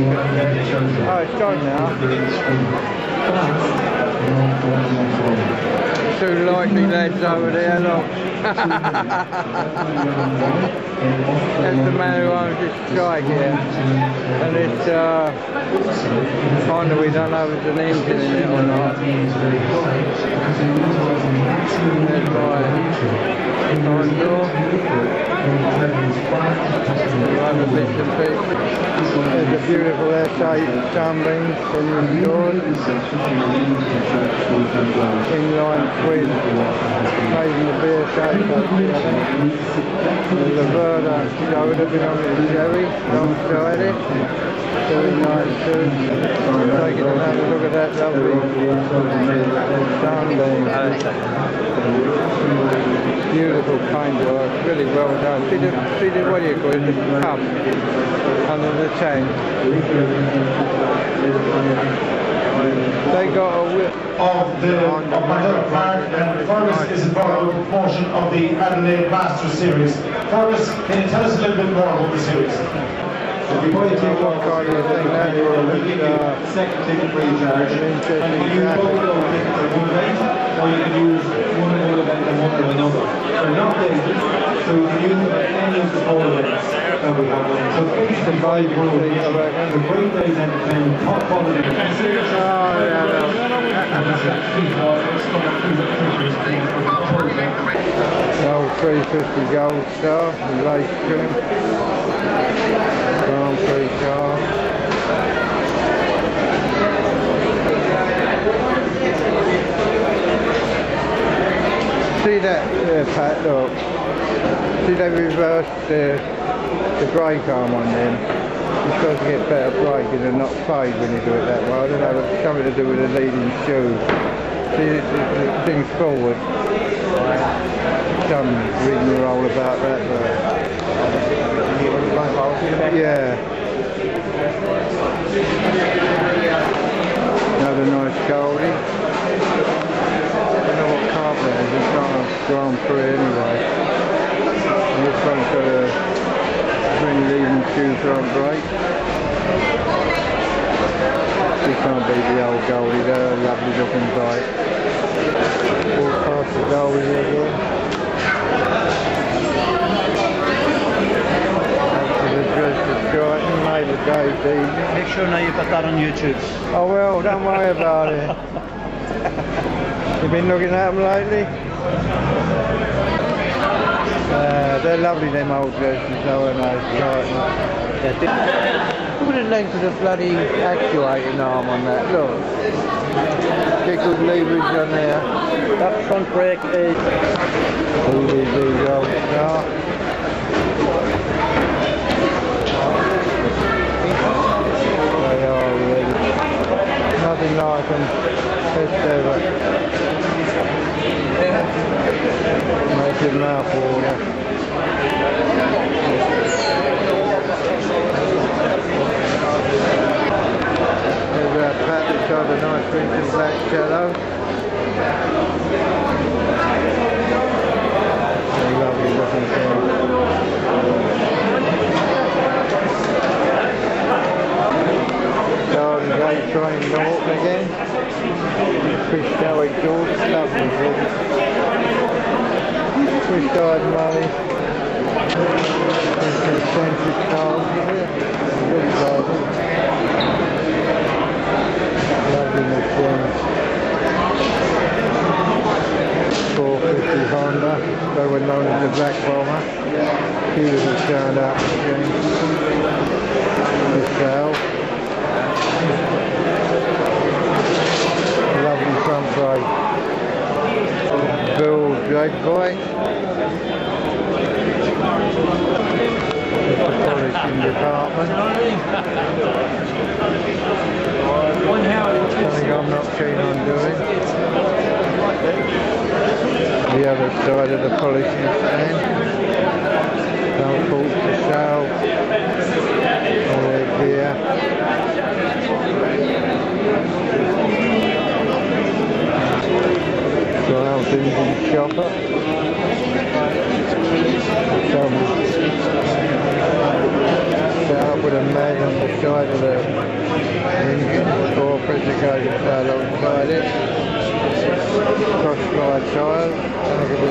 Oh, it's gone now. Two likely lads over there, look. That's the man who owns this strike here. And it's kind of, we don't know if there's an engine in it or not. There's my front door. Other bits and pieces. There's a beautiful S8 sunbeams from the doors. Inline twin. Made in the beer shape, I think. The Laverda shoulder been on with the Cherry, alongside it. Very nice too. Taking another look at that lovely sunbeam. Beautiful paintwork, really well done. See the what do you call it, the cup under the tank. They got a whip of Mandela Park, and Fergus is involved with the promotion of the Adelaide Masters Series. Fergus, can you tell us a little bit more about the series? What kind of thing that is? Second ticket for each charge. And you can use both of those tickets for one event, or you can use one event and one another. They're not dated, so you can use them at any of the four events that we have. So basically, the great days entertainment, top quality. The old 350 Gold Star, the race trim. Grand Prix car. See that Pat, look. See they reversed the brake arm on them. You're supposed to get better braking and not fade when you do it that way. I don't know, it's something to do with the leading shoe. See the things forward. Some rigmarole about that, but yeah. Another nice Goldie. I don't know what car that is, it's not a Grand Prix anyway. And this one's got a twin leading shoe front brake. You can't beat the old Goldie, they're a lovely looking bike. Walk past the Goldie again. Make sure now you put that on YouTube. Oh well, don't worry about it. You been looking at them lately? They're lovely, them old dresses, though, aren't they? Look at the length of the bloody actuating arm on that, look. Get good leverage on there. That front brake is... DVD Gold Star. Nothing like them, best ever. Make your mouth water. There's our Pat that's got a nice Vincent Black Shadow. A lovely looking thing. Late train Norton again. Crystal exhaust, lovely thing. Crystal money. Eccentric cars here. Good driving. Lovely machine. 450 Honda, they were known as the Black Bomber. Beautiful turned out machine. Crystal. Lovely front brake. Bill Drag Boy. It's the polishing department. Something I'm not keen on doing. The other side of the polishing stand. Don't fault the sale. All their gear. Giles engine shopper. Set up with a mag on the side of for the engine, or pressure gauge alongside it. Cross slide tyres, and I can